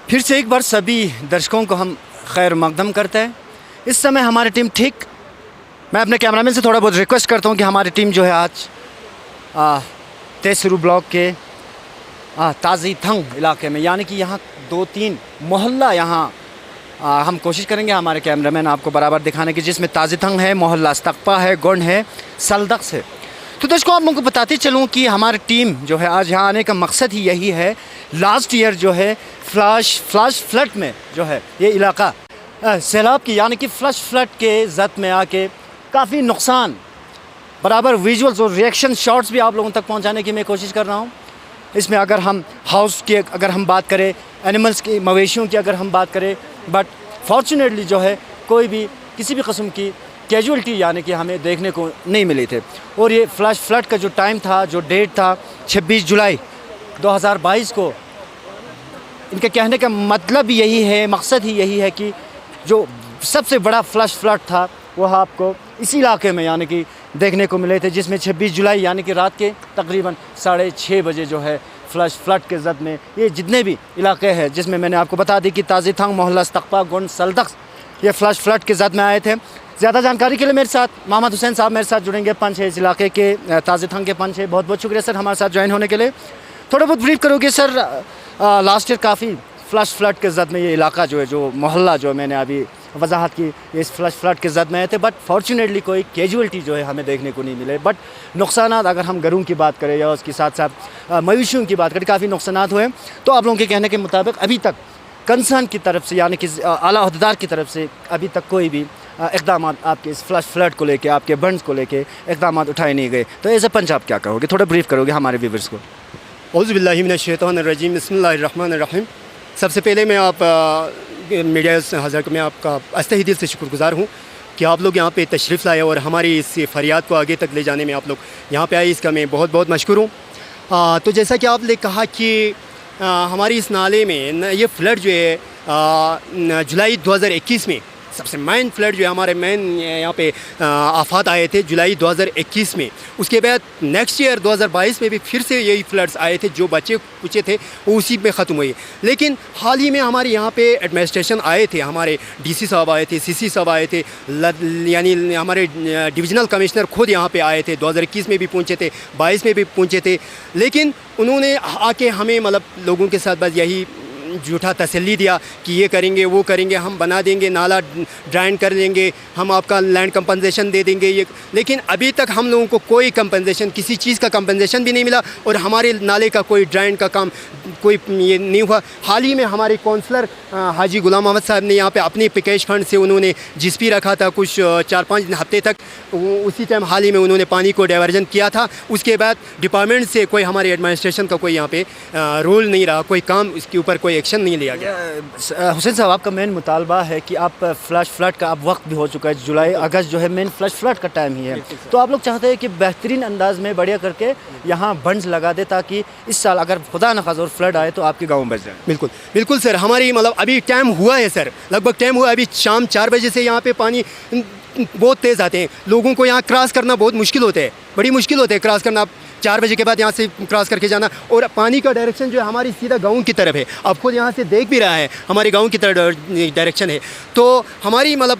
फिर से एक बार सभी दर्शकों को हम खैर मकदम करते हैं। इस समय हमारी टीम ठीक, मैं अपने कैमरामैन से थोड़ा बहुत रिक्वेस्ट करता हूँ कि हमारी टीम जो है आज तेसरू ब्लॉक के ताज़ी थंग इलाके में, यानी कि यहाँ 2-3 मोहल्ला यहाँ हम कोशिश करेंगे हमारे कैमरामैन आपको बराबर दिखाने की, जिसमें ताज़ी थंग है, मोहल्ला इस्तकपा है, गुंड है, सलदक्स है। तो दोस्तों आप लोगों को बताते चलूँ कि हमारी टीम जो है आज यहाँ आने का मकसद ही यही है। लास्ट ईयर जो है फ्लैश फ्लड में जो है ये इलाका सैलाब की यानी कि फ्लश फ्लड के जद में आके काफ़ी नुकसान, बराबर विजुअल्स और रिएक्शन शॉट्स भी आप लोगों तक पहुँचाने की मैं कोशिश कर रहा हूँ। इसमें अगर हम हाउस की अगर हम बात करें, एनिमल्स की, मवेशियों की अगर हम बात करें, बट फॉर्चुनेटली जो है कोई भी किसी भी किस्म की कैजुअल्टी यानी कि हमें देखने को नहीं मिले थे। और ये फ्लैश फ्लड का जो टाइम था, जो डेट था 26 जुलाई 2022 को, इनके कहने का मतलब यही है, मकसद ही यही है कि जो सबसे बड़ा फ्लैश फ्लड था वह आपको इसी इलाके में यानी कि देखने को मिले थे, जिसमें 26 जुलाई यानी कि रात के तकरीबन 6:30 बजे जो है फ्लैश फ्लड के जद में ये जितने भी इलाके हैं, जिसमें मैंने आपको बता दी कि ताज़ी थंग, मोहल्ला इस्तकपा, गुंड, सलदक्स, ये फ्लैश फ्लड के जद में आए थे। ज़्यादा जानकारी के लिए मेरे साथ मोहम्मद हुसैन साहब मेरे साथ जुड़ेंगे, पंच है इस इलाके के, ताज़ी थंग के पंच है। बहुत बहुत शुक्रिया सर हमारे साथ ज्वाइन होने के लिए। थोड़ा बहुत ब्रीफ करोगे सर, लास्ट ईयर काफ़ी फ्लश फ्लड के जद में ये इलाका जो है, जो मोहल्ला जो मैंने अभी वजाहत की, ये इस फ्लश फ्लड के जद में आए थे, बट फॉर्चुनेटली कोई कैजुअल्टी जो है हमें देखने को नहीं मिले। बट नुकसानात अगर हम घरों की बात करें या उसके साथ साथ मवेशियों की बात करें, काफ़ी नुकसानात हुए। तो आप लोगों के कहने के मुताबिक अभी तक कंसर्न की तरफ से यानी कि आला अहदेदार की तरफ से अभी तक कोई भी इक़दाम आपके इस फ्लश फ्लड को लेके, आपके बंड्स को लेके इक़दाम उठाए नहीं गए। तो एज ए पंच आप क्या कहोगे, थोड़ा ब्रीफ करोगे हमारे व्यूवर्स को? औज़ु बिल्लाहि मिनश शैतानिर रजीम, बिस्मिल्लाहिर रहमानिर रहीम। सबसे पहले मैं आप मीडिया हज़रात में आपका अस्तहे दिल से शुक्रगुज़ार हूँ कि आप लोग यहाँ पे तशरीफ़ लाए और हमारी इस फरियाद को आगे तक ले जाने में आप लोग यहाँ पे आए, इसका मैं बहुत बहुत मशकूर हूँ। तो जैसा कि आपने कहा कि हमारी इस नाले में ये फ्लड जो है जुलाई 2021 में सबसे मेन फ्लड जो है, हमारे मेन यहाँ पे आफात आए थे जुलाई 2021 में। उसके बाद नेक्स्ट ईयर 2022 में भी फिर से यही फ्लड्स आए थे, जो बचे कुचे थे वो उसी में ख़त्म हुए। लेकिन हाल ही में हमारे यहाँ पे एडमिनिस्ट्रेशन आए थे, हमारे डीसी साहब आए थे, सीसी साहब आए थे, यानी हमारे डिविजनल कमिश्नर खुद यहाँ पे आए थे, 2021 में भी पहुँचे थे, 22 में भी पहुँचे थे। लेकिन उन्होंने आके हमें मतलब लोगों के साथ बस यही झूठा तसल्ली दिया कि ये करेंगे, वो करेंगे, हम बना देंगे, नाला ड्राइन कर देंगे, हम आपका लैंड कंपनसेशन दे देंगे ये। लेकिन अभी तक हम लोगों को कोई कंपनसेशन, किसी चीज़ का कंपनसेशन भी नहीं मिला और हमारे नाले का कोई ड्राइन का काम कोई ये नहीं हुआ। हाल ही में हमारे काउंसलर हाजी गुलाम मोहम्मद साहब ने यहाँ पे अपने पैकेज फंड से उन्होंने जिसपी रखा था कुछ 4-5 हफ्ते तक, उसी टाइम हाल ही में उन्होंने पानी को डाइवर्जन किया था। उसके बाद डिपार्टमेंट से कोई हमारे एडमिनिस्ट्रेशन का कोई यहाँ पे रोल नहीं रहा, कोई काम इसके ऊपर कोई एक्शन नहीं लिया गया। हुसैन साहब आपका मेन मुतालबा है कि आप फ्लश फ्लड का अब वक्त भी हो चुका है, जुलाई अगस्त जो है मेन फ्लश फ्लड का टाइम ही है, तो आप लोग चाहते हैं कि बेहतरीन अंदाज में बढ़िया करके यहाँ बंड्स लगा दे ताकि इस साल अगर खुदा न खास्ता और फ्लड आए तो आपके गाँव में बच जाए। बिल्कुल बिल्कुल सर, हमारी मतलब अभी टाइम हुआ है सर, लगभग टाइम हुआ। अभी शाम 4 बजे से यहाँ पे पानी बहुत तेज़ आते हैं, लोगों को यहाँ क्रॉस करना बहुत मुश्किल होता है, बड़ी मुश्किल होता है क्रॉस करना। 4 बजे के बाद यहाँ से क्रॉस करके जाना, और पानी का डायरेक्शन जो है हमारी सीधा गाँव की तरफ है, आप खुद यहाँ से देख भी रहा है हमारे गाँव की तरफ डायरेक्शन है। तो हमारी मतलब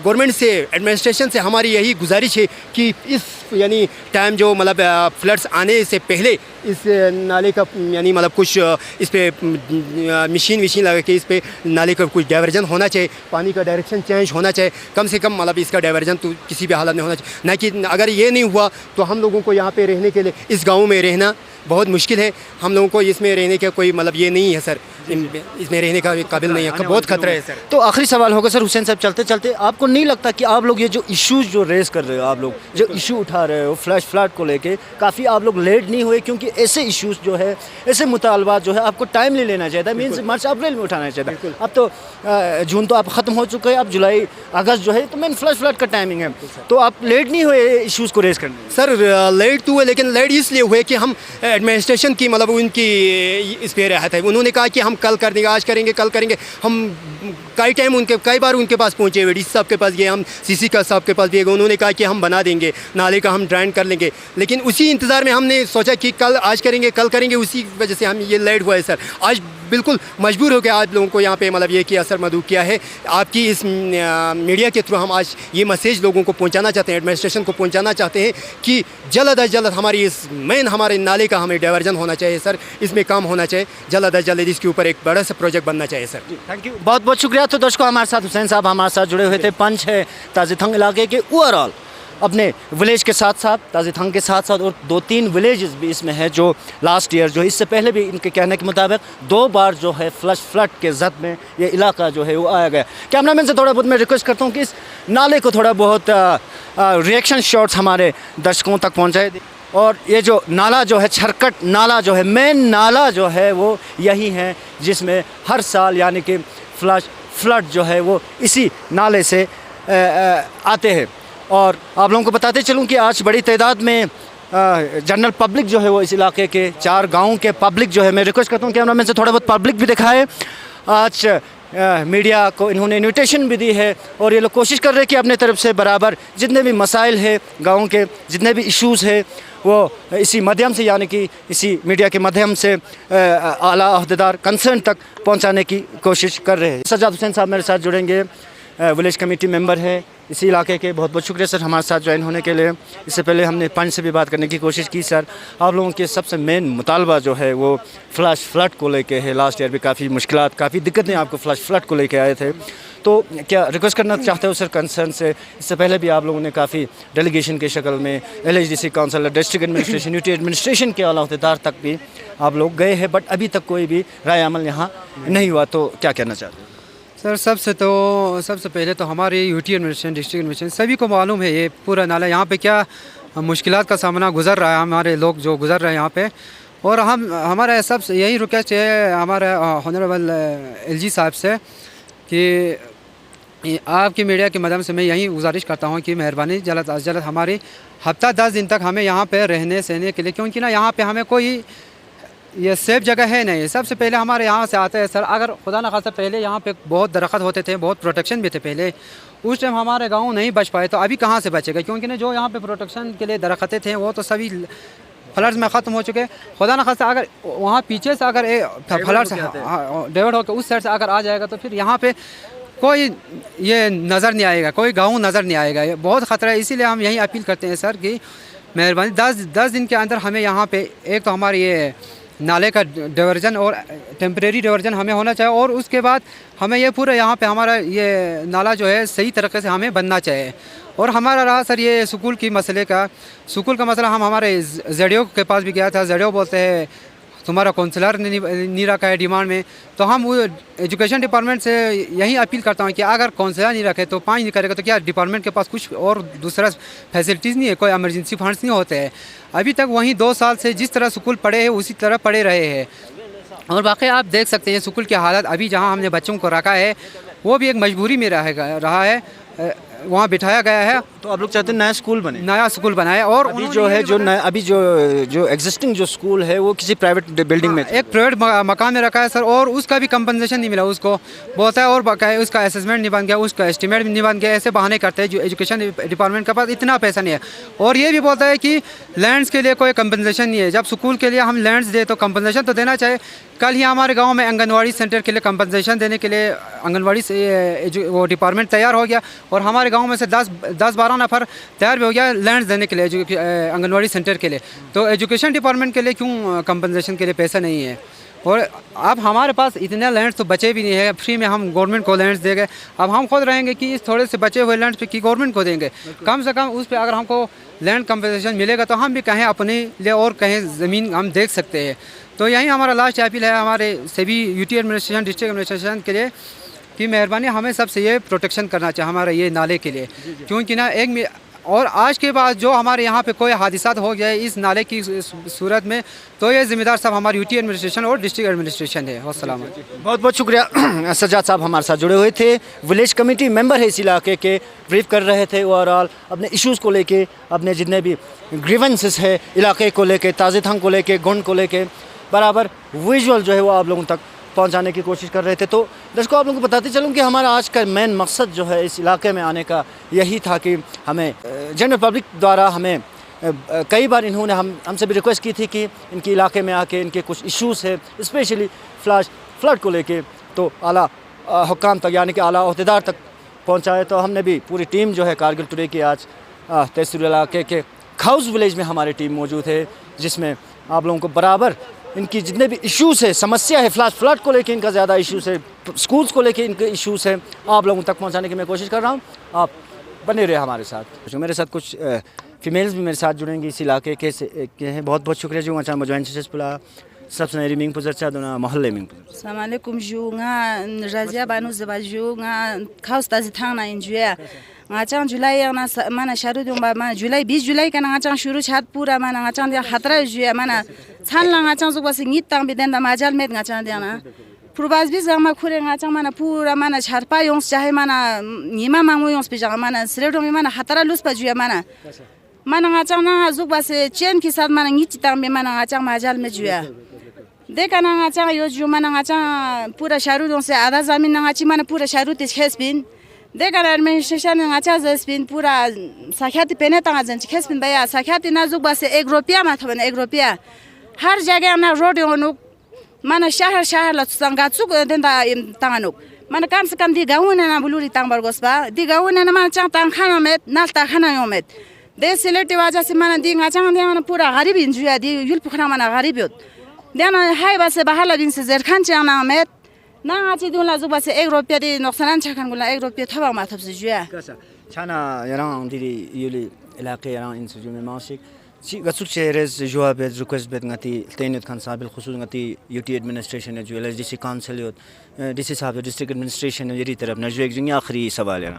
गवर्नमेंट से, एडमिनिस्ट्रेशन से हमारी यही गुजारिश है कि इस यानी टाइम जो मतलब फ्लड्स आने से पहले इस नाले का यानी मतलब कुछ इस पर मशीन लगा के इस पर नाले का कुछ डाइवर्जन होना चाहिए, पानी का डायरेक्शन चेंज होना चाहिए, कम से कम मतलब इसका डाइवर्जन तो किसी भी हालत में होना चाहिए। ना कि अगर ये नहीं हुआ तो हम लोगों को यहाँ पे रहने के लिए, इस गाँव में रहना बहुत मुश्किल है। हम लोगों को इसमें रहने का कोई मतलब ये नहीं है सर, इसमें रहने का काबिल नहीं है, बहुत खतरा है सर। तो आखिरी सवाल होगा सर हुसैन साहब, चलते चलते आपको नहीं लगता कि आप लोग ये जो इश्यूज़ जो रेस कर रहे हो, आप लोग जो इशू उठा रहे हो फ्लैश फ्लड को लेके, काफ़ी आप लोग लेट नहीं हुए? क्योंकि ऐसे इश्यूज़ जो है, ऐसे मुतालबात जो है आपको टाइम ले लेना चाहिए था, मीन्स मार्च अप्रैल में उठाना चाहिए था। अब तो जून तो आप ख़त्म हो चुके हैं, अब जुलाई अगस्त जो है तो मेन फ्लैश फ्लड का टाइमिंग है, तो आप लेट नहीं हुए इश्यूज़ को रेस करने? सर लेट तो हुए, लेकिन लेट इसलिए हुए कि हम एडमिनिस्ट्रेशन की मतलब उनकी इस पे रहा था, उन्होंने कहा कि हम कल कर देंगे, आज करेंगे, कल करेंगे। हम कई बार उनके पास पहुँचे हुए, डीसी साहब के पास गए, हम सीसी का साहब के पास भी गए, उन्होंने कहा कि हम बना देंगे नाले का, हम ड्राइन कर लेंगे। लेकिन उसी इंतज़ार में हमने सोचा कि कल आज करेंगे, कल करेंगे, उसी वजह से हम ये लेट हुआ है सर। आज बिल्कुल मजबूर हो गए आप लोगों को यहाँ पे मतलब ये कि असर मदू किया है। आपकी इस मीडिया के थ्रू हम आज ये मैसेज लोगों को पहुँचाना चाहते हैं, एडमिनिस्ट्रेशन को पहुँचाना चाहते हैं कि जल्द अज जल्द हमारी इस मेन हमारे नाले का हमें डाइवर्जन होना चाहिए सर, इसमें काम होना चाहिए, जल्द अज जल्द इसके ऊपर एक बड़ा सा प्रोजेक्ट बनना चाहिए सर। थैंक यू, बहुत बहुत शुक्रिया। तो दर्शकों, हमारे साथ हुसैन साहब हमारे साथ जुड़े हुए थे। पंच है ताज़िथंग इलाके के ओवरऑल अपने विलेज के साथ साथ, ताज़िथंग के साथ साथ, और 2-3 विलेजेस भी इसमें है जो लास्ट ईयर जो इससे पहले भी इनके कहने के मुताबिक 2 बार जो है फ्लड के जद में ये इलाका जो है वो आया गया। कैमरामैन से थोड़ा बहुत मैं रिक्वेस्ट करता हूँ कि इस नाले को थोड़ा बहुत रिएक्शन शॉट्स हमारे दर्शकों तक पहुँचाए। और ये जो नाला जो है, छरकट नाला जो है, मेन नाला जो है वो यही है जिसमें हर साल यानी कि फ्लड जो है वो इसी नाले से आते हैं। और आप लोगों को बताते चलूं कि आज बड़ी तादाद में जनरल पब्लिक जो है वो इस इलाके के 4 गाँव के पब्लिक जो है, मैं रिक्वेस्ट करता हूं कैमरामैन से थोड़ा बहुत पब्लिक भी दिखाए। आज मीडिया को इन्होंने इन्विटेशन भी दी है और ये लोग कोशिश कर रहे हैं कि अपने तरफ से बराबर जितने भी मसाइल है गाँव के, जितने भी इश्यूज़ है वो इसी माध्यम से यानी कि इसी मीडिया के माध्यम से आला अहदेदार कंसर्न तक पहुंचाने की कोशिश कर रहे हैं। सज्जाद हुसैन साहब मेरे साथ जुड़ेंगे, विलेज कमेटी मेंबर है इसी इलाके के। बहुत बहुत शुक्रिया सर हमारे साथ ज्वाइन होने के लिए। इससे पहले हमने पंच से भी बात करने की कोशिश की। सर, आप लोगों के सबसे मेन मुतालबा जो है वो फ्लड को लेके है। लास्ट ईयर भी काफ़ी मुश्किलात, काफ़ी दिक्कतें आपको फ्लड को लेके आए थे, तो क्या रिक्वेस्ट करना चाहते हो सर कंसर्न से? इससे पहले भी आप लोगों ने काफ़ी डेलीगेशन के शक्ल में LHDC councillor, district administration, UT administration के आला अहदेदार तक भी आप लोग गए हैं, बट अभी तक कोई भी राय अमल यहाँ नहीं हुआ, तो क्या कहना चाहते हो? सर, सबसे पहले तो हमारे यूटी एडमिनिस्ट्रेशन, डिस्ट्रिक्ट एडमिनिस्ट्रेशन सभी को मालूम है ये पूरा नाला यहाँ पे क्या मुश्किलात का सामना गुजर रहा है, हमारे लोग जो गुजर रहे हैं यहाँ पे। और हमारा सब यही रिक्वेस्ट है हमारे ऑनरेबल LG साहब से कि आपकी मीडिया के माध्यम से मैं यही गुजारिश करता हूँ कि मेहरबानी जल्द अज जल्द हमारी हफ्ता 10 दिन तक हमें यहाँ पे रहने सहने के लिए, क्योंकि ना यहाँ पे हमें कोई ये सेफ जगह है नहीं। सबसे पहले हमारे यहाँ से आते हैं सर, अगर खुदा न खासा पहले यहाँ पे बहुत दरख्त होते थे, बहुत प्रोटेक्शन भी थे पहले, उस टाइम हमारे गांव नहीं बच पाए, तो अभी कहाँ से बचेगा? क्योंकि ना जो यहाँ पे प्रोटेक्शन के लिए दरख्तें थे वो तो सभी फ्लड्स में ख़त्म हो चुके। खुदा न खासा अगर वहाँ पीछे से अगर फ्लड्स डेवड होकर उस साइड से अगर आ जाएगा तो फिर यहाँ पर कोई ये नज़र नहीं आएगा, कोई गाँव नज़र नहीं आएगा, ये बहुत ख़तरा है। इसीलिए हम यही अपील करते हैं सर कि मेहरबानी 10 दिन के अंदर हमें यहाँ पे एक तो हमारे ये नाले का डाइवर्जन और टेम्परेरी डाइवर्जन हमें होना चाहिए, और उसके बाद हमें ये पूरा यहाँ पे हमारा ये नाला जो है सही तरीके से हमें बनना चाहिए। और हमारा रहा सर ये स्कूल का मसला, हम हमारे ZDO के पास भी गया था। ZDO बोलते हैं तुम्हारा काउंसलर नहीं रखा है डिमांड में, तो हम वो एजुकेशन डिपार्टमेंट से यही अपील करता हूँ कि अगर काउंसलर नहीं रखे तो 5 नहीं करेगा तो क्या डिपार्टमेंट के पास कुछ और दूसरा फैसिलिटीज़ नहीं है, कोई इमरजेंसी फंड्स नहीं होते हैं? अभी तक वहीं 2 साल से जिस तरह स्कूल पढ़े हैं उसी तरह पढ़े रहे हैं। और बाकी आप देख सकते हैं स्कूल की हालत, अभी जहाँ हमने बच्चों को रखा है वो भी एक मजबूरी में रहा है, वहाँ बिठाया गया है। तो आप लोग चाहते हैं नया स्कूल बनाए और अभी जो है अभी जो एग्जिस्टिंग जो स्कूल है वो किसी प्राइवेट बिल्डिंग में, एक प्राइवेट मकान में रखा है सर, और उसका भी कंपनसेशन नहीं मिला उसको, बोलता है। और बकाया उसका असेसमेंट नहीं बन गया, उसका एस्टिमेट नहीं बन गया, ऐसे बहाने करते हैं। जो एजुकेशन डिपार्टमेंट के पास इतना पैसा नहीं है। और ये भी बोलता है कि लैंड्स के लिए कोई कंपनसेशन नहीं है। जब स्कूल के लिए हम लैंड्स दे तो कंपनसेशन तो देना चाहिए। कल ही हमारे गांव में आंगनवाड़ी सेंटर के लिए कंपनसेशन देने के लिए आंगनवाड़ी से वो डिपार्टमेंट तैयार हो गया, और हमारे गांव में से 10-12 नफ़र तैयार भी हो गया लैंड्स देने के लिए आंगनवाड़ी सेंटर के लिए। तो एजुकेशन डिपार्टमेंट के लिए क्यों कंपनसेशन के लिए पैसा नहीं है? और अब हमारे पास इतने लैंड्स तो बचे भी नहीं है, फ्री में हम गवर्नमेंट को लैंड्स देंगे। अब हम खुद रहेंगे कि इस थोड़े से बचे हुए लैंड्स पे की गवर्नमेंट को देंगे? कम से कम उस पर अगर हमको लैंड कंपनसेशन मिलेगा तो हम भी कहें अपने लिए और कहें ज़मीन हम देख सकते हैं। तो यही हमारा लास्ट अपील है हमारे सभी यूटी एडमिनिस्ट्रेशन, डिस्ट्रिक्ट एडमिनिस्ट्रेशन के लिए कि मेहरबानी हमें सबसे ये प्रोटेक्शन करना चाहिए हमारे ये नाले के लिए। क्योंकि ना और आज के बाद जो हमारे यहाँ पे कोई हादिसात हो गया इस नाले की सूरत में, तो ये ज़िम्मेदार सब हमारी यूटी एडमिनिस्ट्रेशन और डिस्ट्रिक्ट एडमिनिस्ट्रेशन है। अस्सलाम वालेकुम। बहुत बहुत शुक्रिया। सज्जाद साहब हमारे साथ जुड़े हुए थे, विलेज कमेटी मेंबर है इस इलाके के, ब्रीफ कर रहे थे ओवरऑल अपने इश्यूज़ को लेके, अपने जितने भी ग्रीवेंसेस है इलाके को लेके, ताज़िथंग को लेके, गुंड को लेके, बराबर विजुअल जो है वो आप लोगों तक पहुंचाने की कोशिश कर रहे थे। तो दर्शकों, आप लोगों को बताते चलूं कि हमारा आज का मेन मकसद जो है इस इलाके में आने का यही था कि हमें जनरल पब्लिक द्वारा हमें कई बार इन्होंने हमसे भी रिक्वेस्ट की थी कि इनके इलाके में आके इनके कुछ इश्यूज़ है, स्पेशली फ्लड को लेके तो आला हुक्काम तक यानी कि आला अहदेदार तक पहुँचाए। तो हमने भी पूरी टीम जो है कारगिल टुडे की आज तहसील इलाके के खाउस विलेज में हमारी टीम मौजूद है, जिसमें आप लोगों को बराबर इनकी जितने भी इश्यूज़ है, समस्या है, फ्लड को लेके इनका ज़्यादा इश्यूज़ है, स्कूल्स को लेके इनके इश्यूज़ है, आप लोगों तक पहुंचाने की मैं कोशिश कर रहा हूं। आप बने रहे हमारे साथ। मेरे साथ कुछ फीमेल्स भी मेरे साथ जुड़ेंगी इस इलाके के हैं। बहुत बहुत शुक्रिया जो अच्छा मजवाइन पुला सबसे नई मिंग पुजरचा दोना मोहल्ले Ming Assalamualaikum ju nga razia banu zabaju nga khaus tazi thang na injuya nga chang July na mana sharu dum ba mana July 20 July kana nga chang shuru chat pura mana nga chang dia khatra juya mana chan la nga chang zuk basi ngit tang biden da majal met nga chang dia na purbaz bi zama khure nga chang mana pura mana charpa yongs chahe mana nima mangu yongs bi jang mana sredom mana khatra lus pa juya mana mana nga chang na zuk basi chen ki sad mana ngit tang be mana nga chang majal me juya देखा ना आचा यो जो मना आचा पूरा शारू दों से आधा ज़मीन ना आची मना पूरा शारू तिस खेस बिन देखा ना एडमिनिस्ट्रेशन ना आचा ज़स्बिन पूरा साख्याती पहने तंग आजन खेस बिन बया साख्याती ना जुग बासे 1 रुपया माथा बना 1 रुपया हर जगह ना रोड योनुक मना शहर लचुंगा चुक देंदा तंगानुक मना कम से कम दी गाँव ना बुलूरी तंग बरगोस बा दी गाँव ना मना चांग तंग खाना में नालता खाना योमेत दे सिलेक्ट वाजा से मना दी आचा ना पूरा गरीब इंजुया दी यूल पुखना मना गरीब योत देना हाय बस बहाला दिन से जरखान चाना में ना आची दूला जुब बस 1 रुपया दी नुकसान छकन गुला 1 रुपया थबा माथब से जुया कसा छाना यरां दिरी युली इलाके यरां इन सजु में मासिक ची गसुक शेरेज जवाब रिक्वेस्ट बेत ngati तैनियत खान साहब खुसूस ngati यूटी एडमिनिस्ट्रेशन जो एलडीसी काउंसिल यो डीसी साहब डिस्ट्रिक्ट एडमिनिस्ट्रेशन ये तरफ न जो एक जंग आखिरी सवाल है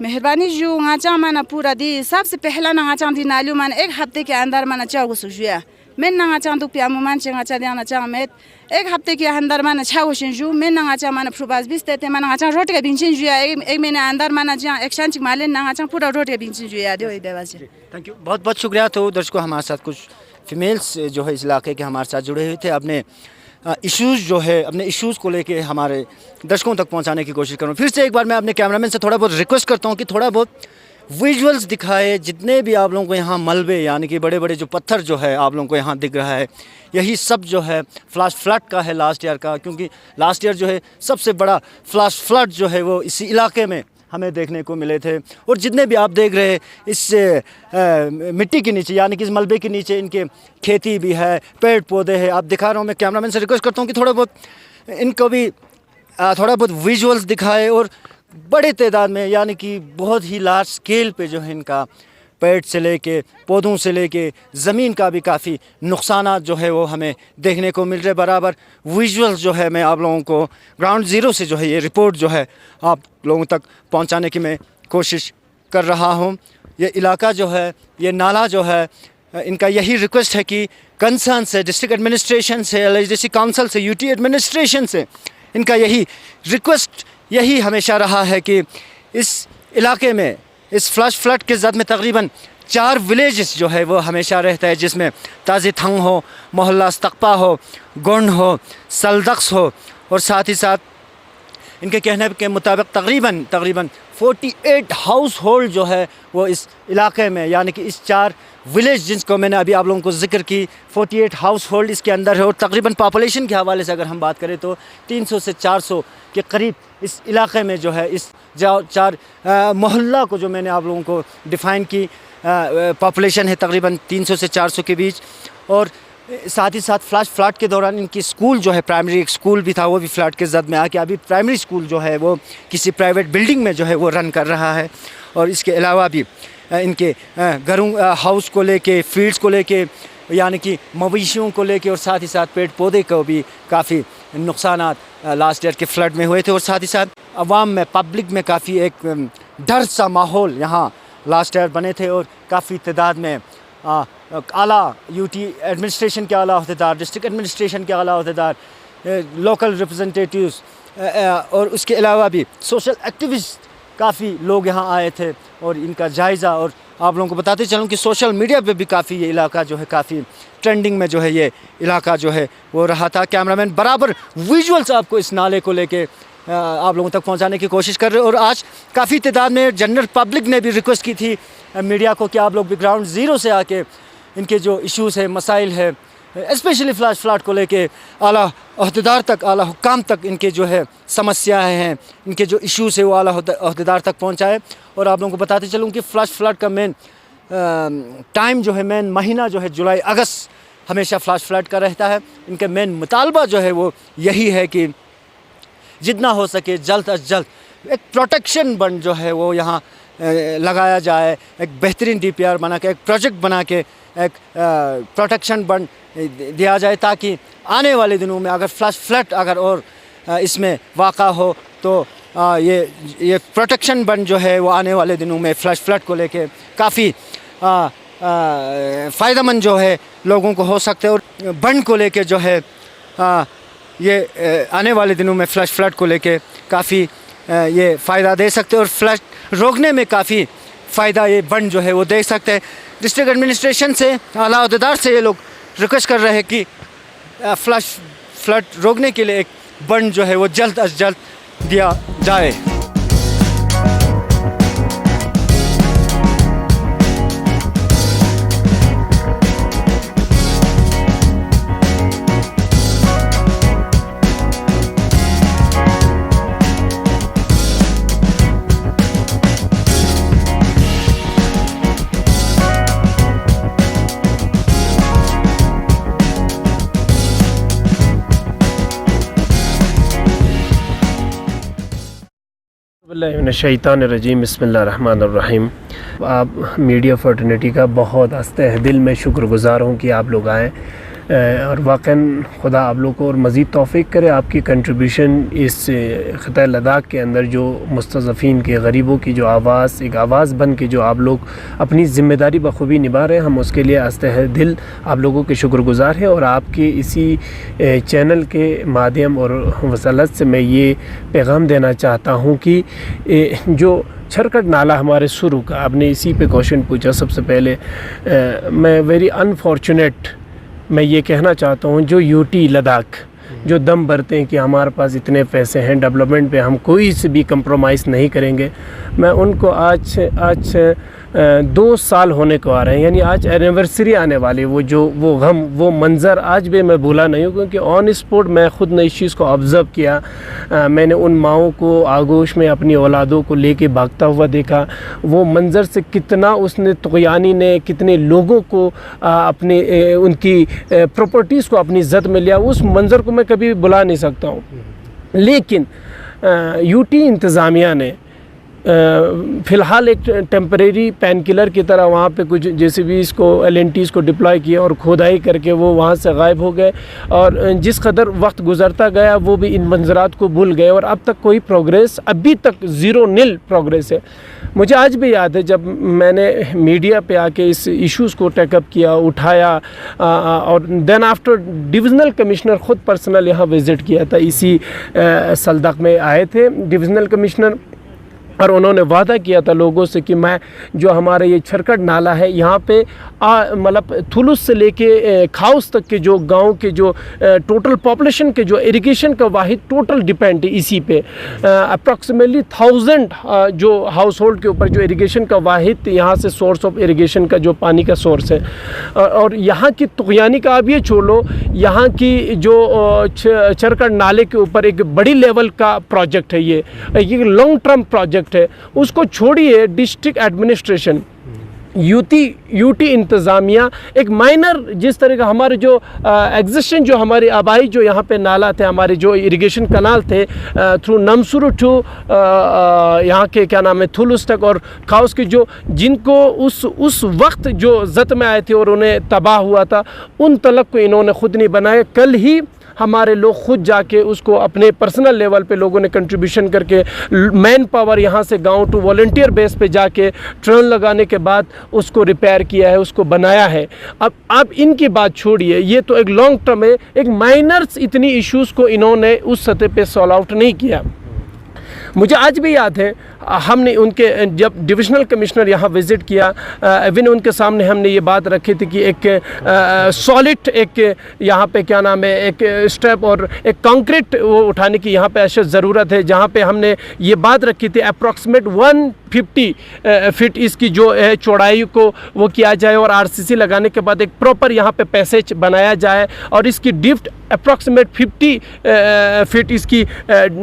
मेहरबानी जो आचा माना पूरा दी सबसे पहला ना आचा दी नालू मान 1 हफ्ते के अंदर माना चागो सुजुया मैं ना चांद तो पिया मुमान चंगा चा दिया ना चांग में 1 हफ्ते के अंदर माना छाव शिंजू मैं ना चा माना प्रोबास बिस तेते माना चा रोट के बिंचिन जुया 1 महीने अंदर माना चा एक्शन चिक माले ना चा पूरा रोट के बिंचिन जुया दे देवासी। थैंक यू, बहुत बहुत शुक्रिया। तो दर्शकों हमारे साथ कुछ फीमेल्स जो है इस इलाके के हमारे साथ जुड़े हुए थे, अपने इश्यूज़ जो है अपने इश्यूज़ को लेके हमारे दर्शकों तक पहुंचाने की कोशिश करूँ। फिर से एक बार मैं अपने कैमरामैन से थोड़ा बहुत रिक्वेस्ट करता हूँ कि थोड़ा बहुत विजुअल्स दिखाए। जितने भी आप लोगों को यहाँ मलबे यानी कि बड़े बड़े जो पत्थर जो है आप लोगों को यहाँ दिख रहा है, यही सब जो है फ्लैश फ्लड का है लास्ट ईयर का, क्योंकि लास्ट ईयर जो है सबसे बड़ा फ्लैश फ्लड जो है वो इसी इलाके में हमें देखने को मिले थे। और जितने भी आप देख रहे हैं इस मिट्टी के नीचे यानी कि इस मलबे के नीचे इनके खेती भी है, पेड़ पौधे हैं। आप दिखा रहा हूँ, मैं कैमरामैन से रिक्वेस्ट करता हूँ कि थोड़ा बहुत इनको भी थोड़ा बहुत विजुअल्स दिखाए। और बड़े तादाद में यानी कि बहुत ही लार्ज स्केल पे जो है इनका पेड़ से लेके पौधों से लेके ज़मीन का भी काफ़ी नुकसानात जो है वो हमें देखने को मिल रहे। बराबर विजुअल्स जो है मैं आप लोगों को ग्राउंड ज़ीरो से जो है ये रिपोर्ट जो है आप लोगों तक पहुंचाने की मैं कोशिश कर रहा हूं। ये इलाका जो है, ये नाला जो है, इनका यही रिक्वेस्ट है कि कंसर्न से डिस्ट्रिक्ट एडमिनिस्ट्रेशन से, एलडीसी काउंसिल से, यूटी एडमिनिस्ट्रेशन से इनका यही रिक्वेस्ट यही हमेशा रहा है कि इस इलाके में इस फ्लैश फ्लड के ज़द में तकरीबन 4 विलेजेस जो है वो हमेशा रहता है, जिसमें ताज़ी थंग हो, मोहल्ला अस्तकपा हो, गुंड हो, सलदक्स हो। और साथ ही साथ इनके कहने के मुताबिक तकरीबन 48 हाउस होल्ड जो है वो इस इलाके में यानी कि इस 4 विलेज जिसको मैंने अभी आप लोगों को जिक्र की, 48 हाउस होल्ड इसके अंदर है। और तकरीबन पॉपुलेशन के हवाले से अगर हम बात करें तो 300 से 400 के करीब इस इलाके में जो है इस 4 मोहल्ला को जो मैंने आप लोगों को डिफ़ाइन की पॉपुलेशन है तकरीबन 300 से 400 के बीच। और साथ ही साथ फ्लैश फ्लड के दौरान इनकी स्कूल जो है, प्राइमरी एक स्कूल भी था, वो भी फ्लड के ज़द में आके अभी प्राइमरी स्कूल जो है वो किसी प्राइवेट बिल्डिंग में जो है वो रन कर रहा है। और इसके अलावा भी इनके घरों हाउस को लेके, फील्ड्स को लेके यानी कि मवेशियों को लेके और साथ ही साथ पेड़ पौधे को भी काफ़ी नुकसानात लास्ट ईयर के फ्लड में हुए थे। और साथ ही साथ अवाम में, पब्लिक में काफ़ी एक डर सा माहौल यहाँ लास्ट ईयर बने थे। और काफ़ी तादाद में आला यूटी एडमिनिस्ट्रेशन के आला अहदेदार, डिस्ट्रिक्ट एडमिनिस्ट्रेशन के आला अहदेदार, लोकल रिप्रेजेंटेटिव्स और उसके अलावा भी सोशल एक्टिविस्ट काफ़ी लोग यहाँ आए थे और इनका जायज़ा। और आप लोगों को बताते चलूँ कि सोशल मीडिया पे भी काफ़ी ये इलाका जो है काफ़ी ट्रेंडिंग में जो है ये इलाका जो है वो रहा था। कैमरामैन बराबर विजुअल्स आपको इस नाले को लेके आप लोगों तक पहुंचाने की कोशिश कर रहे हैं। और आज काफ़ी तादाद में जनरल पब्लिक ने भी रिक्वेस्ट की थी मीडिया को कि आप लोग भी ग्राउंड ज़ीरो से आके इनके जो इश्यूज़ है, मसाइल है, स्पेशली फ्लैश फ्लड को लेके आला अहदेदार तक, आला हुक्काम तक इनके जो है समस्याएं हैं, इनके जो इश्यूज़ है वो आला अहदेदार तक पहुंचाए। और आप लोगों को बताते चलूँ कि फ्लैश फ्लड का मेन टाइम जो है, मेन महीना जो है जुलाई अगस्त हमेशा फ्लैश फ्लड का रहता है। इनका मेन मुतालबा जो है वो यही है कि जितना हो सके जल्द अज जल्द एक प्रोटेक्शन बंड जो है वो यहाँ लगाया जाए, एक बेहतरीन DPR बना के, एक प्रोजेक्ट बना के एक प्रोटेक्शन बंड दिया जाए, ताकि आने वाले दिनों में अगर फ्लैश फ्लड अगर और इसमें वाक़ा हो तो ये प्रोटेक्शन बंड जो है वो आने वाले दिनों में फ्लैश फ्लड को लेके काफ़ी फ़ायदेमंद जो है लोगों को हो सकते हैं। और बंड को लेके जो है ये आने वाले दिनों में फ्लैश फ्लड को लेके काफ़ी ये फ़ायदा दे सकते हैं और फ्लड रोकने में काफ़ी फ़ायदा ये बंड जो है वो दे सकते हैं। डिस्ट्रिक्ट एडमिनिस्ट्रेशन से, आला अहदेदार से ये लोग रिक्वेस्ट कर रहे हैं कि फ्लैश फ्लड रोकने के लिए एक बंड जो है वो जल्द अज जल्द दिया जाए। शैतानिर्रजीम बिस्मिल्लाहिर्रहमानिर्रहीम। आप मीडिया फर्टर्निटी का बहुत तहे दिल में शुक्रगुज़ार हूँ कि आप लोग आएँ और वाक़ई खुदा आप लोग को और मज़ीद तौफ़ीक़ करे। आपकी कंट्रीब्यूशन इस ख़िता लद्दाख के अंदर जो मुस्तज़फ़ीन के गरीबों की जो आवाज़ एक आवाज़ बन के जो आप लोग अपनी ज़िम्मेदारी बखूबी निभा रहे हैं, हम उसके लिए तहे दिल आप लोगों के शुक्रगुज़ार हैं। और आपके इसी चैनल के माध्यम और वसालत से मैं ये पैगाम देना चाहता हूँ कि जो छरकट नाला हमारे शुरू का, आपने इसी पे क्वेश्चन पूछा। सबसे पहले मैं वेरी अनफॉर्चुनेट मैं ये कहना चाहता हूँ जो यूटी लद्दाख जो दम भरते हैं कि हमारे पास इतने पैसे हैं, डेवलपमेंट पे हम कोई से भी कंप्रोमाइज़ नहीं करेंगे, मैं उनको आज 2 साल होने को आ रहे हैं, यानी आज एनिवर्सरी आने वाली, वो गम वो मंज़र आज भी मैं भूला नहीं हूँ, क्योंकि ऑन स्पॉट मैं ख़ुद ने इस चीज़ को ऑब्ज़र्व किया। मैंने उन माओं को आगोश में अपनी औलादों को लेके भागता हुआ देखा। वो मंज़र से कितना उसने तुग़यानी ने कितने लोगों को अपने उनकी प्रॉपर्टीज़ को अपनी ज़द में लिया, उस मंज़र को मैं कभी भुला नहीं सकता हूँ। लेकिन यूटी इंतज़ामिया ने फ़िलहाल एक टेम्परेरी पेन किलर की तरह वहाँ पे कुछ JCBs को LNTs को डिप्लॉय किया और खोदाई करके वो वहाँ से गायब हो गए। और जिस कदर वक्त गुज़रता गया वो भी इन मंजरात को भूल गए और अब तक कोई प्रोग्रेस, अभी तक ज़ीरो प्रोग्रेस है। मुझे आज भी याद है जब मैंने मीडिया पे आके इस इश्यूज़ को टेकअप किया, उठाया और देन आफ्टर डिविज़नल कमिश्नर ख़ुद पर्सनल यहाँ विज़िट किया था। इसी सल्दक में आए थे डिविज़नल कमिश्नर और उन्होंने वादा किया था लोगों से कि मैं जो हमारा ये छरकट नाला है यहाँ पे मतलब थुलुस से लेके खाउस तक के जो गांव के जो टोटल पॉपुलेशन के जो इरिगेशन का वाहिद टोटल डिपेंड है इसी पे। अप्रॉक्सीमेटली 1000 जो हाउस होल्ड के ऊपर जो इरिगेशन का वाहिद यहाँ से सोर्स ऑफ इरिगेशन का जो पानी का सोर्स है। और यहाँ की तुग़यानी का आप ये छोड़ लो, यहाँ की जो छरकट नाले के ऊपर एक बड़ी लेवल का प्रोजेक्ट है, ये लॉन्ग टर्म प्रोजेक्ट है। उसको छोड़िए डिस्ट्रिक्ट एडमिनिस्ट्रेशन, यूटी इंतज़ामिया एक माइनर जिस तरह का हमारे जो एग्जिस्टेंट जो हमारी आबाई जो यहाँ पे नाला थे, हमारे जो इरिगेशन कनाल थे थ्रू नमसुरु टू यहाँ के क्या नाम है थुलुस तक और खाउस के जो जिनको उस वक्त जो जत में आए थे और उन्हें तबाह हुआ था, उन तलक को इन्होंने ख़ुद नहीं बनाया। कल ही हमारे लोग खुद जाके उसको अपने पर्सनल लेवल पे लोगों ने कंट्रीब्यूशन करके मैन पावर यहाँ से गांव टू वॉलंटियर बेस पे जाके ट्रेन लगाने के बाद उसको रिपेयर किया है, उसको बनाया है। अब इनकी बात छोड़िए, ये तो एक लॉन्ग टर्म है, एक माइनर्स इतनी इश्यूज़ को इन्होंने उस सतह पे सॉल्व आउट नहीं किया। मुझे आज भी याद है हमने उनके जब डिविजनल कमिश्नर यहाँ विज़िट किया, इवन उनके सामने हमने ये बात रखी थी कि एक सॉलिड एक यहाँ पे क्या नाम है एक स्टेप और एक कंक्रीट वो उठाने की यहाँ पे अशद ज़रूरत है, जहाँ पे हमने ये बात रखी थी अप्रॉक्सीमेट 150 फीट इसकी जो है चौड़ाई को वो किया जाए और आरसीसी लगाने के बाद एक प्रॉपर यहाँ पे पैसेज बनाया जाए और इसकी डिप्थ अप्रॉक्सीमेट 50 फीट इसकी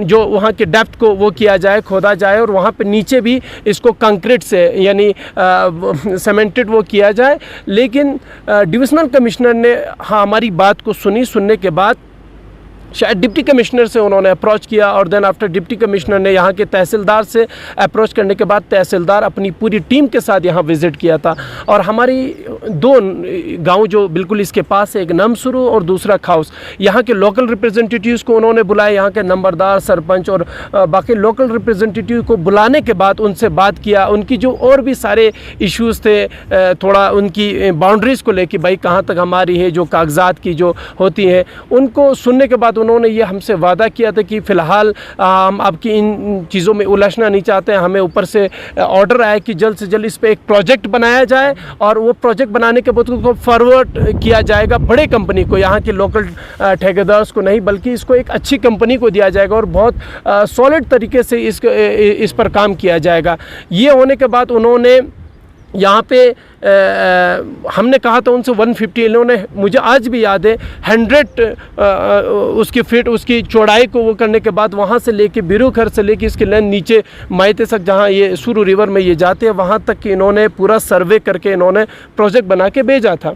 जो वहाँ के डेप्थ को वो किया जाए, खोदा जाए और वहाँ पे नीचे भी इसको कंक्रीट से यानी सीमेंटेड वो किया जाए। लेकिन डिविजनल कमिश्नर ने हमारी बात को सुनने के बाद शायद डिप्टी कमिश्नर से उन्होंने अप्रोच किया और देन आफ्टर डिप्टी कमिश्नर ने यहाँ के तहसीलदार से अप्रोच करने के बाद तहसीलदार अपनी पूरी टीम के साथ यहाँ विज़िट किया था और हमारी 2 गांव जो बिल्कुल इसके पास है, एक नमसुरू और दूसरा खाउस, यहाँ के लोकल रिप्रेजेंटेटिव्स को उन्होंने बुलाया, यहाँ के नंबरदार, सरपंच और बाकी लोकल रिप्रेजेंटेटिव को बुलाने के बाद उनसे बात किया। उनकी जो और भी सारे इश्यूज़ थे, थोड़ा उनकी बाउंड्रीज़ को लेकर भाई कहाँ तक हमारी है जो कागजात की जो होती हैं, उनको सुनने के बाद उन्होंने ये हमसे वादा किया था कि फ़िलहाल हम आपकी इन चीज़ों में उलझना नहीं चाहते हैं। हमें ऊपर से ऑर्डर आया कि जल्द से जल्द इस पर एक प्रोजेक्ट बनाया जाए और वो प्रोजेक्ट बनाने के बाद उसको फॉरवर्ड किया जाएगा बड़े कंपनी को, यहाँ के लोकल ठेकेदार्स को नहीं बल्कि इसको एक अच्छी कंपनी को दिया जाएगा और बहुत सॉलिड तरीके से इस पर काम किया जाएगा। ये होने के बाद उन्होंने यहाँ पे हमने कहा था उनसे 150, इन्होंने मुझे आज भी याद है 100 उसकी फीट उसकी चौड़ाई को वो करने के बाद वहाँ से लेके बिरूखर से लेके इसकी लाइन नीचे मायते तक जहाँ ये सुरू रिवर में ये जाते हैं वहाँ तक कि इन्होंने पूरा सर्वे करके इन्होंने प्रोजेक्ट बना के भेजा था।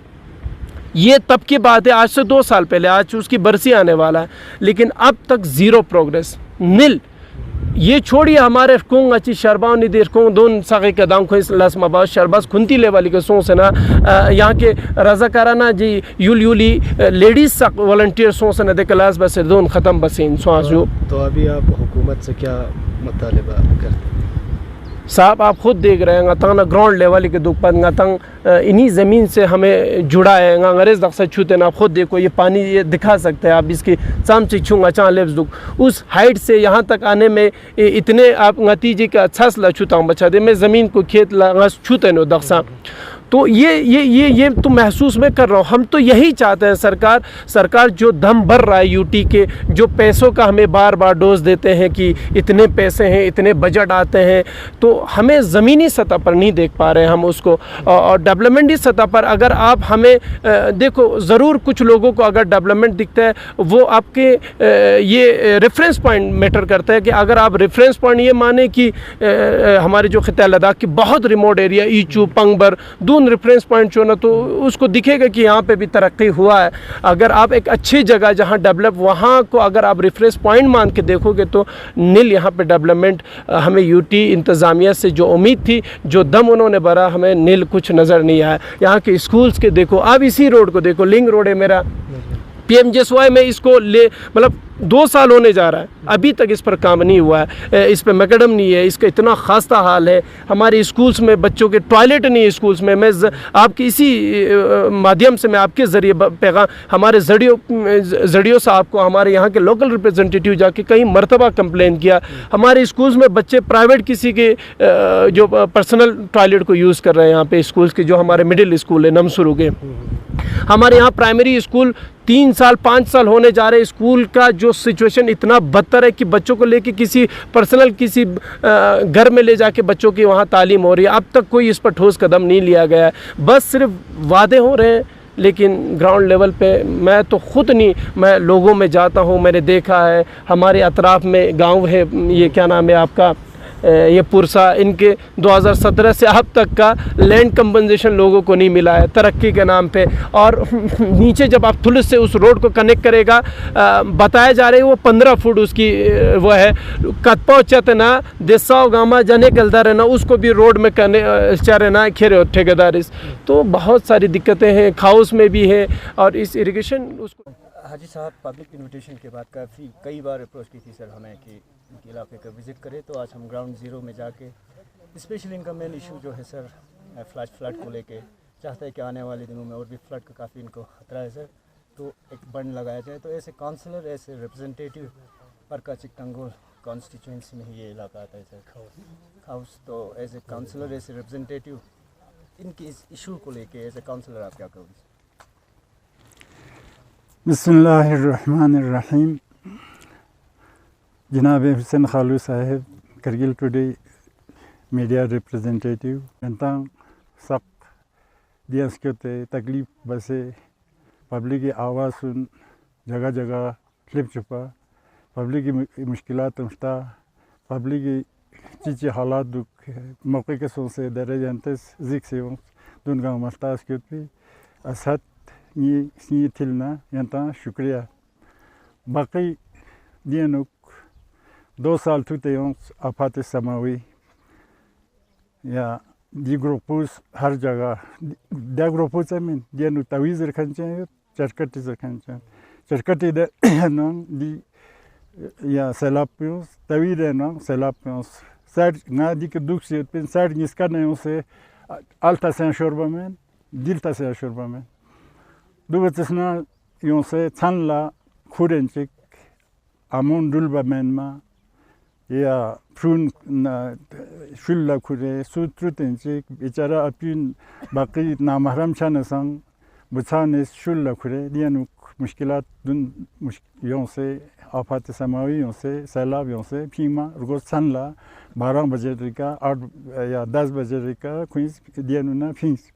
ये तब की बात है, आज से 2 साल पहले, आज उसकी बरसी आने वाला है, लेकिन अब तक ज़ीरो प्रोग्रेस, नील। ये छोड़िए हमारे कुंग अच्छी शरबाव नहीं देर कुंग दोन सागे के दाम को इस लस मबाज शरबाज खुंती ले वाली के सो से ना यहाँ के रज़ाकाराना जी यूली लेडीज़ सक वॉलंटियर सो से ना दे क्लास बस दोन ख़त्म बस इन सो जो। तो अभी आप हुकूमत से क्या मुतालिबा करते हैं? साहब आप ख़ुद देख रहे हैं तंग ग्राउंड लेवल के दुख पर तंग इन्हीं ज़मीन से हमें जुड़ा है अंग्रेज़ दक्सा छूते ना। आप खुद देखो ये पानी ये दिखा सकते हैं आप, इसकी चाम चिछूँगा चाँ लेब्स दुख उस हाइट से यहाँ तक आने में इतने आप नतीजे का अच्छा सा छूता हूँ बचा दे मैं ज़मीन को खेत लगा छूते नो दक्सा। तो ये तो महसूस मैं कर रहा हूँ। हम तो यही चाहते हैं सरकार जो दम भर रहा है यूटी के, जो पैसों का हमें बार बार डोज देते हैं कि इतने पैसे हैं इतने बजट आते हैं, तो हमें ज़मीनी सतह पर नहीं देख पा रहे हैं हम उसको। और डेवलपमेंटी सतह पर अगर आप हमें देखो ज़रूर कुछ लोगों को अगर डेवलपमेंट दिखता है वो आपके ये रेफरेंस पॉइंट मैटर करता है कि अगर आप रेफरेंस पॉइंट ये माने कि हमारे जो खिता लद्दाख की बहुत रिमोट एरिया ईचू पंगबर दून रेफरेंस पॉइंट जो ना, तो उसको दिखेगा कि यहाँ पे भी तरक्की हुआ है। अगर आप एक अच्छी जगह जहाँ डेवलप वहाँ को अगर आप रेफरेंस पॉइंट मान के देखोगे तो नील यहाँ पे डेवलपमेंट हमें यूटी इंतज़ामिया से जो उम्मीद थी, जो दम उन्होंने भरा, हमें नील कुछ नज़र नहीं आया। यहाँ के स्कूल्स के देखो, अब इसी रोड को देखो, लिंक रोड है मेरा PMJSY में इसको ले मतलब 2 साल होने जा रहा है, अभी तक इस पर काम नहीं हुआ है, इस पर मैकेडम नहीं है, इसका इतना खास्ता हाल है। हमारे स्कूल्स में बच्चों के टॉयलेट नहीं है स्कूल्स में। मैं आपके इसी माध्यम से मैं आपके ज़रिए पैगाम हमारे जड़ियों साहब को, हमारे यहाँ के लोकल रिप्रेजेंटेटिव जाके कई मरतबा कंप्लेन किया। हमारे स्कूल्स में बच्चे प्राइवेट किसी के जो पर्सनल टॉयलेट को यूज़ कर रहे हैं। यहाँ पे स्कूल्स के जो हमारे मिडिल स्कूल है नमसुरू के, हमारे यहाँ प्राइमरी स्कूल 3 साल 5 साल होने जा रहे, स्कूल का जो सिचुएशन इतना बदतर है कि बच्चों को लेके किसी पर्सनल किसी घर में ले जाके बच्चों की वहाँ तालीम हो रही है। अब तक कोई इस पर ठोस कदम नहीं लिया गया है, बस सिर्फ वादे हो रहे हैं, लेकिन ग्राउंड लेवल पे मैं तो ख़ुद नहीं, मैं लोगों में जाता हूँ, मैंने देखा है हमारे अतराफ़ में गाँव है, ये क्या नाम है आपका ये पुरसा, इनके 2017 से अब तक का लैंड कंपनसेशन लोगों को नहीं मिला है तरक्की के नाम पे। और नीचे जब आप थुलिस से उस रोड को कनेक्ट करेगा, बताया जा रहा है वो 15 फुट उसकी वो है, कत पहुँचते ना देसाव गामा जाने गलदा रहना, उसको भी रोड में करने चाह रहे ना खेरे ठेकेदार। इस तो बहुत सारी दिक्कतें हैं, खाउस में भी है और इस इरिगेशन उसको। हाजी साहब, पब्लिक इन्विटेशन के बाद काफ़ी कई बार अप्रोच की थी सर हमें कि इनके इलाके का विज़िट करें, तो आज हम ग्राउंड ज़ीरो में जाके स्पेशली इनका मेन इशू जो है सर फ्लड को लेके चाहते हैं कि आने वाले दिनों में और भी फ्लड का काफ़ी इनको खतरा है सर, तो एक बंद लगाया जाए। तो ऐसे काउंसलर, ऐसे रिप्रेजेंटेटिव परका चिकटंगोल कॉन्स्टिट्यूंसी में ही ये इलाका आता है सर खाउस। तो as a councillor, as a representative, इनकी इस इशू को लेके एज ए काउंसलर आप क्या कहोगे? बिस्मिल्लाहिर्रहमानिर्रहीम। जनाब हुसैन खालू साहब करगिल टुडे मीडिया रिप्रेजेंटेटिव एंतां सक दियस के तकलीफ बसे पब्लिक की आवाज़ सुन जगह जगह क्लिप छुपा पब्लिक की मुश्किलात मुश्ता पब्लिक की चीज़ हालात दुख मौके के सोच से दरे जानते जिक से दुनगा मस्तास के भी असद ये थिलना यंता शुक्रिया बाकी दियनुक 2 साल थुते आफात समावी या दी ग्रुपुस हर जगह दा ग्रुपुस मीन दियनु तवीज़ रखनचे चरकटी रखनचे चरकटी दे नंग दी या सैलापियोस तवीद नंग सैलापियोस सर ना दी के दुख से पिन सर निस्का नहीं से अल्टा से शोरबा में दिलता से शोरबा में दुबतसना यों से छनला खुरेंचिक आमुन दुलबा में मा या फ्रून शुल्ला खुरे सूत्रुतेंचिक बेचारा अपिन बाकी नामहरम छाने संग बुछाने शुल्ला खुरे दियानुक मुश्किलात दुन यों से आफात समावी यों से सैलाब यों से फीमा रुको छनला 12 बजे रिका 8 या 10 बजे रिका क्वींस दियानुना फिंस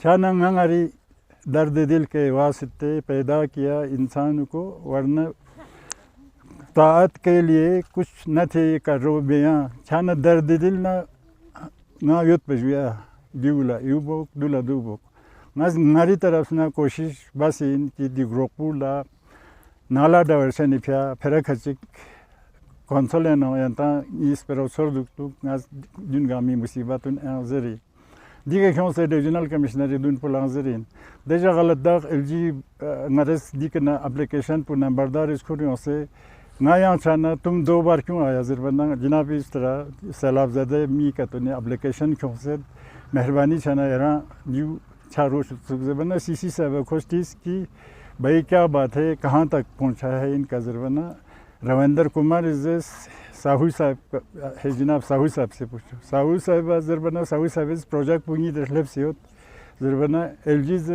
छाना ngangari दर्द दिल के वास्ते पैदा किया इंसान को वरना ताअत के लिए कुछ न थे करो बयां छाना दर्द दिल ना युत पजुया दिउला युबोक दुला दुबोक नज नारी तरफ ना कोशिश बस इनकी दी ग्रोपुला नाला डावर्सन इफिया फेरखचिक कंसोले नो यंता इस पर असर दुक नज दुनगामी मुसीबतुन आजरी दिगे क्यों से डिविजनल कमिश्नर दुन पुलांजरीन देजा गलत दाग एलजी नरस दिकना एप्लीकेशन पर नंबरदार इसको से नया छाना तुम 2 बार क्यों आया जरबना जनाब इस तरह सैलाब ज़्यादा मी का तो ने एप्लीकेशन क्यों से मेहरबानी छाना यारा न्यू छारो जरबना सीसी साहब खोस्टिस की भाई क्या बात है कहाँ तक पहुँचा है इनका जरबना रविंदर कुमार इज साहू साहब है जनाब साहू साहब से पूछो साहू साहब जरबना साहू साहब इस प्रोजेक्ट पुंगी दरलेब से होत जरबना एलजीज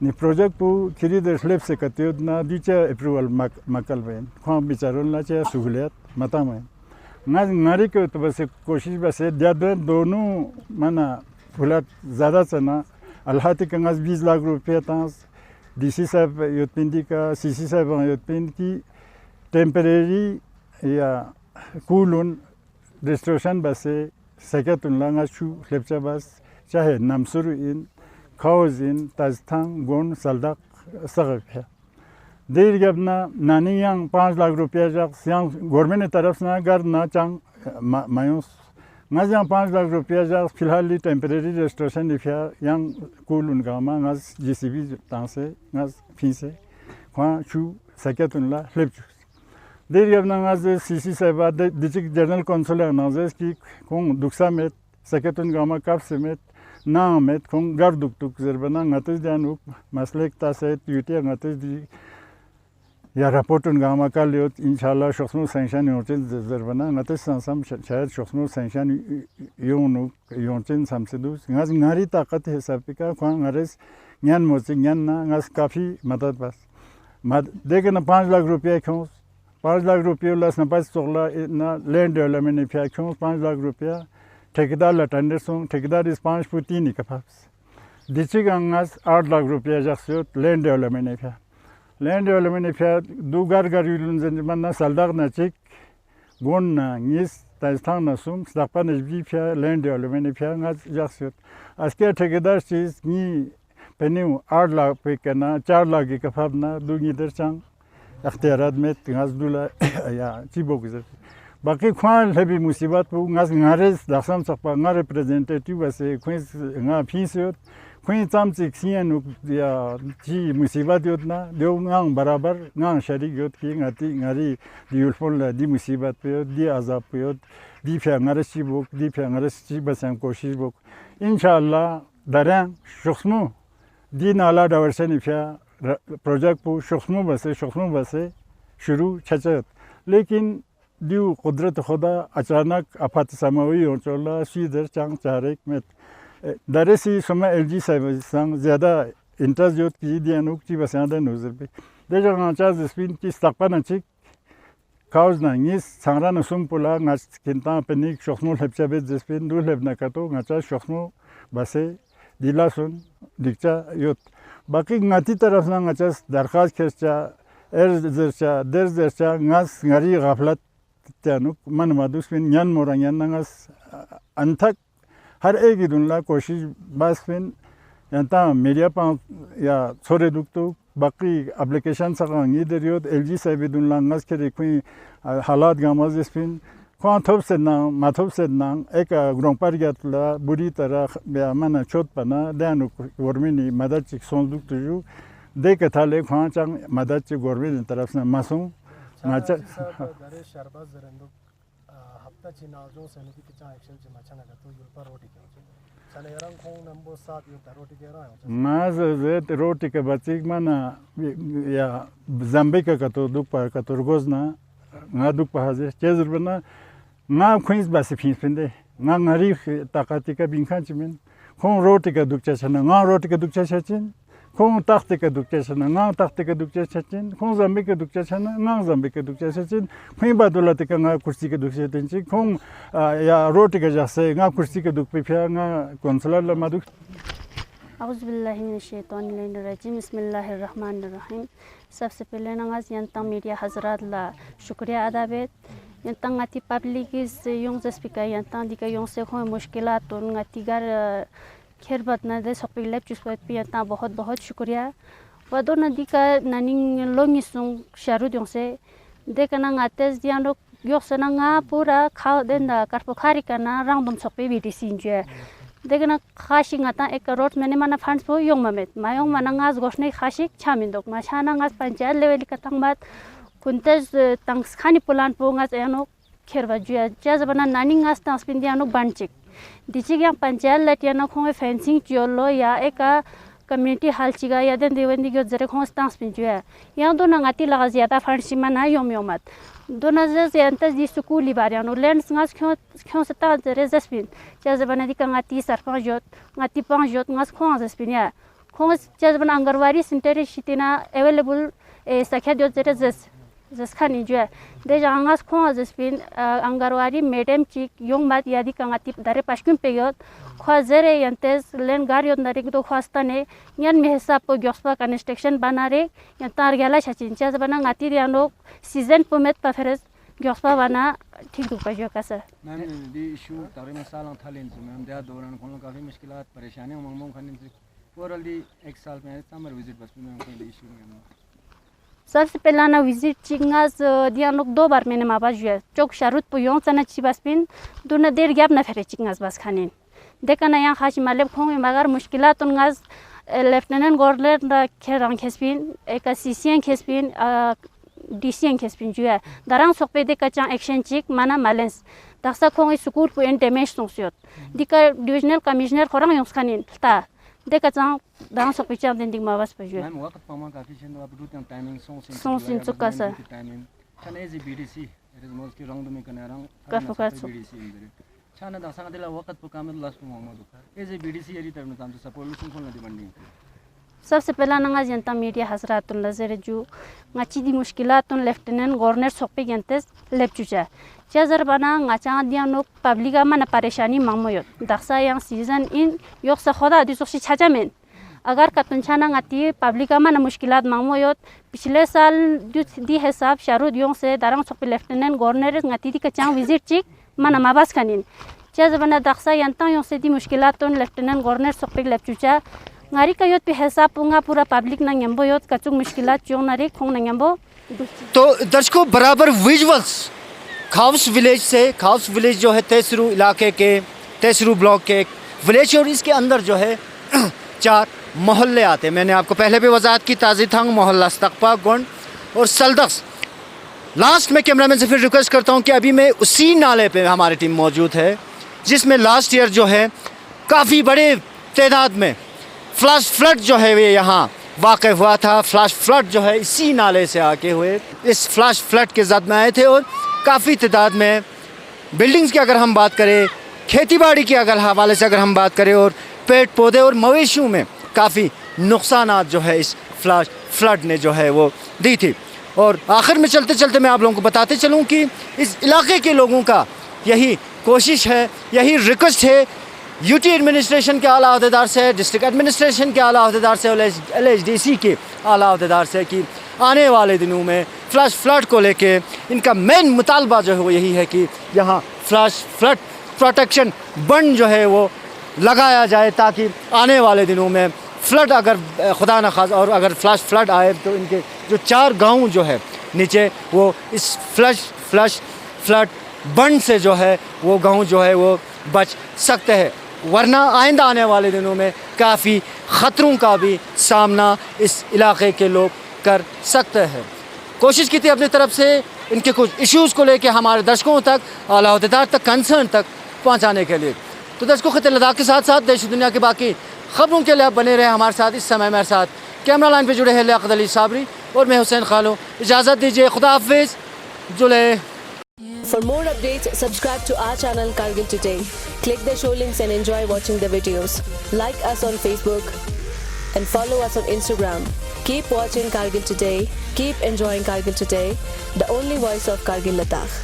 नि प्रोजेक्ट पु खिरी दरलेब से कते होत ना दिचा अप्रूवल मकल बेन खा बिचारों ना चे सहूलियत मता में ना नारी के तो बस कोशिश बस ज्यादा दोनों मना फुलत ज़्यादा चना अल्लाह ती कंगास 20 लाख रुपया तांस डीसी साहब योतपिंडी का सीसी साहब योतपिंड की टेम्परेरी या कूलुन रेस्टोरेशन बसे सेकेतुन लांगा शू लेप्चा बस चाहे नमसुर इन खाओज इन ताजथांग गोन सल्दाक सगक है देर गबना नानी यांग 5 लाख रुपया जाक यांग गवर्नमेंट तरफ ना घर ना चांग मायूस ना यांग 5 लाख रुपया जाक फिलहाल टेम्परेरी रेस्टोरेशन इफिया यांग कूलुन गामा नज जीसीबी तांसे नज फीसे वहाँ शू सेकेतुन ला लेप्चा देर गबना नज सीसी साहब डिस्ट्रिक्ट जनरल काउंसिलर नजस की कोंग दुक्सा में सेकेतुन गामा कब से में ना में कोंग घर दुख दुख जरबना ngatiz जानूक मसलेक तासे यूटिया ngatiz दी या रपोर्टन गामा का लियोत इंशाल्लाह शख्सनो सैंक्शन योंचिन जरबना ngatiz संसम शायद शख्सनो सैंक्शन योंचिन समसेदुस ngaz ngari ताकत हिसाब का कोंग ngariz ज्ञान मोचिन ज्ञान ना ngaz काफ़ी मदद बस देखे ना 5 लाख रुपया क्यों 5 लाख रुपये लस न पास सोला ना लैंड डेवलपमेंट ने फिर क्यों 5 लाख रुपया ठेकेदार लटंडे सो ठेकेदार इस 5 फुट 3 ही कपास डिस्ट्रिक्ट अंगास 8 लाख रुपया जैसे लैंड डेवलपमेंट ने फिर दो घर यूलन जन ना सल्दाक ना चिक गोन ना निस ताजथांग ना सुम स्टापा ने भी फिर लैंड डेवलपमेंट ने फिर अंगास जैसे आज के ठेकेदार चीज़ नी पेन्यू 8 लाख पे करना 4 लाख की कपाब ना दो नीदर चांग अख्तियारात में तंगाज़दुला या चीबो गुज़र बाकी ख्वाल है भी मुसीबत वो ngares दासम सकपा nga representative वैसे ख्वाइस nga फीस योत ख्वाइस चाम चिक्सियन या ची मुसीबत योत ना देव ngang बराबर ngang शरीक योत की ngati ngari दियुलफोल दी मुसीबत पे योत दी अज़ाब पे योत दी फिर ngares चीबोक दी फिर ngares चीबसम कोशिश बोक इंशाअल्लाह दरें शुक्समो दी नाला डावर्सन फिर प्रोजेक्ट पु शुक्समो बसे शुरू छचत लेकिन दियो कुदरत खुदा अचानक आफत समावी हो चला सीधर चांग चारेक में दरसी समय एलजी संग ज़्यादा इंटरेस्ट जोत की दिया नुक्ति बसांदा नजर पे दे जगह चार्ज स्पिन की स्टकपन चिक काउज ना निस सांगरा नसुम पुला ngach kinta penik shokhmo lepchabe jespin du lebna kato ngacha shokhmo base dilasun dikcha yot baki ngati taraf na ngachas darkhas khercha erzercha derzercha ngas ngari gaflat tanuk man madus bin yan moranyan ngas anthak हर एक दुनला कोशिश बस fin यंता media पा या छोरे दुख तो बाकी application सकांग इधर योद एलजी साइब दुनला ngas के देखुई हालात गामज स्पिन कौन थोप से ना माथोप से ना एक ग्रोंग पर गया बुरी तरह बेमाना छोट पना देनु गवर्नमेंट मदद चिक सोन दुख तो जो देख थाले खां चांग मदद चिक गवर्नमेंट तरफ से मासूम नाचा गरे शरबत जरंदो हफ्ता चिनाजों से नदी किचा एक्शन च मचना तो युपर रोटी के चले रंग खोंग नंबो साथ यो रोटी के रहा है माज जे रोटी के बच्ची माना या जंबे का तो दुख पर का तो रोजना ना दुख पहाजे चेजर बना ना खुइस बस फिस पिंदे ना ngari takati ka binkan chimin khong roti ka dukcha chana nga roti ka dukcha chachin khong takhte ka dukcha chana nga takhte ka dukcha chachin khong zambe ka dukcha chana nga zambe ka dukcha chachin khoi badolate ka nga kursi ka dukcha tenchi khong ya roti ka jase nga kursi ka duk pe phya nga consular la maduk अऊज़ु बिल्लाहि मिनश शैतानिर रजीम बिस्मिल्लाहिर रहमानिर रहीम सबसे पहले नमाज यंता media हजरात ला शुक्रिया अदा बेत यंता ngati public is yung speaker yंता दिका yung से कोई मुश्किलात तो ngati gar खैरबत ना दे सपी लैब चुस्पत पे यंता बहुत बहुत शुक्रिया वदो नदी का ननिंग लोंगी सुंग शारू yung से देखना ngates दियान रो yok से ना पूरा खाओ देना करपोखारी करना राउंडम सपी बीटी सिंजे देखना खाशी ngata एक रोड मैंने माना फंड्स पो yung ममेत मायों माना ngaz गोशने खाशी छामिंदोक माशाना ngaz पंचायत लेवल का तंगबात कुंतेज तंग्स खानी पुलान पो ngaz एनो खेरवा जुया जज बना नानी ngaz तंग्स पिंदियानो बांचिक दिचिक yang पंचायत लटियानो खोंगे फेंसिंग चियोलो या एक कम्युनिटी हाल चिगा या देन देवंदी गयो जरे खोंग तंग्स पिंजुया yang दो ngati लगा ज्यादा फंड्स माना योम योमत दो नजर से अंतज दी स्कूली बारियानो लैंड्स ngaz क्यों सता जरे जस्पिन जज बना दी ngati सरपंच जोत ngati पंच जोत ngaz खोंग जस्पिन या खोंग जज बना अंगनवाड़ी सेंटर शितिना अवेलेबल सख्या जोत जरे जस खानी जो दे जंगास खोंग जस्पिन अंगनवाड़ी मैडम चिक योंग बात यादी ngati दारे पाशकुम पेयोत खवा जरे यंतेज लेन गारियोत नरे तो खवास्ता ने यन में हिसाब को ग्योस्पा कंस्ट्रक्शन बना रे यंतार गेला छचिन जज बना ngati दियानो सीजन पुमेत पफरेस ग्योस्पा बना ठीक दुपा जो का सर मैम दी इशू तारे मसाला थालेन से मैम दया दौरान कोनो काफी मुश्किलात परेशानी मंगमों खाने से ओवरऑली एक साल में समर विजिट बस में कोई इशू नहीं है सबसे पहला ना विजिट चिंगास दिया लोग 2 बार मैंने माबा जुआ चौक शारुत पुयों चना चिबासपिन दुना देर गैप ना फेरे चिंगास बस खाने देखा ना यहाँ खासी मालेब खोंगे मगर मुश्किलात तो गास लेफ्टिनेंट गवर्नर खेरंग खेसपिन एक सीसीएन खेसपिन डीसीएन खेसपिन जुआ दरांग सोपे देखा चां एक्शन चिक माना मालेंस दक्सा खोंगे स्कूल पु एन डैमेज सोंसियोत दिका डिविजनल कमिश्नर खोरंग योंस खानिन ता देखा चां दरांग सोपे चां दिंग मावास पजुआ मैम वक्त पमा काफी छन आप रुत टाइमिंग सोंसिन चुका सर टाइमिंग छन as BDC it is most की रंग में कने रंग कफकात बीडीसी इंदरे छाना दसा दिला वक्त पर काम लास्ट मोहम्मद दुखा एज बीडीसी यरी तरन ताम सपोर्ट खोलना डिमांडिंग सबसे पहला नंगा जनता मीडिया हजरात नजर जू ngachi di mushkilat lieutenant governor सोपे गंतेस लेपचुचा जजर बना ngacha दिया नो पब्लिका mana परेशानी मांगमयो Daksha yang season in yok sa khoda di सोसी छाचामेन अगर कतुनछाना ngati पब्लिका mana मुश्किलात मांगमयो पिछले साल दी हिसाब शारुद यों से दारंग सोपे लेफ्टिनेंट गवर्नर ngati दी कचांग विजिट चिक mana mabas kanin जज बना दक्सा यंता यों से दी मुश्किलात लेफ्टिनेंट गवर्नर सोपे लेपचुचा ngari kayot पे हिसाब पुंगा पूरा पब्लिक ना ngembo yot कचुक मुश्किलात चों नरे खोंग ना ngembo तो दर्शकों बराबर विजुअल्स खाउस विलेज से खाउस विलेज जो है तेसरू इलाके के तेसरू ब्लॉक के विलेज और इसके अंदर जो है 4 मोहल्ले आते हैं। मैंने आपको पहले भी वजाहत की ताज़ीथंग मोहल्ला तकपा गोंड और सलदक्स। लास्ट में कैमरामैन से फिर रिक्वेस्ट करता हूं कि अभी मैं उसी नाले पे हमारी टीम मौजूद है जिसमें लास्ट ईयर जो है काफ़ी बड़े तादाद में फ्लड जो है वे यहाँ वाक़ हुआ था। फ्लैश फ्लड जो है इसी नाले से आके हुए, इस फ्लैश फ्लड के ज़द में आए थे और काफ़ी तादाद में बिल्डिंग्स की अगर हम बात करें, खेतीबाड़ी के अगर हवाले से अगर हम बात करें, और पेड़ पौधे और मवेशियों में काफ़ी नुकसानात जो है इस फ्लैश फ्लड ने जो है वो दी थी। और आखिर में चलते चलते मैं आप लोगों को बताते चलूँ कि इस इलाके के लोगों का यही कोशिश है, यही रिक्वेस्ट है यूटी एडमिनिस्ट्रेशन के आला अहदेदार से, डिस्ट्रिक्ट एडमिनिस्ट्रेशन के आला अहदेदार से और LHDC के आला अहदेदार से कि आने वाले दिनों में फ्लैश फ्लड को लेके इनका मेन मुतालबा जो है वो यही है कि यहाँ फ्लैश फ्लड प्रोटेक्शन बंद जो है वो लगाया जाए, ताकि आने वाले दिनों में फ्लड अगर खुदा न खास और अगर फ्लैश फ्लड आए तो इनके जो 4 गांव जो है नीचे वो इस फ्लैश फ्लड बंद से जो है वो गांव जो है वो बच सकते हैं, वरना आइंदा आने वाले दिनों में काफ़ी ख़तरों का भी सामना इस इलाके के लोग कर सकते हैं। कोशिश की थी अपनी तरफ से इनके कुछ इश्यूज़ को लेके हमारे दर्शकों तक, आला अहदेदार तक, कंसर्न तक पहुंचाने के लिए। तो दर्शकों खिते लद्दाख के साथ साथ देश दुनिया की बाकी खबरों के लिए आप बने रहे हमारे साथ। इस समय मेरे साथ कैमरा लाइन पे जुड़े हैं लियाकत अली साबरी और मैं हुसैन खालू। इजाज़त दीजिए, खुदा हाफिज़, जुले। For more updates, subscribe to our channel Kargil Today. Click the show links and enjoy watching the videos. Like us on Facebook and follow us on Instagram. Keep watching Kargil Today. Keep enjoying Kargil Today, the only voice of Kargil Ladakh.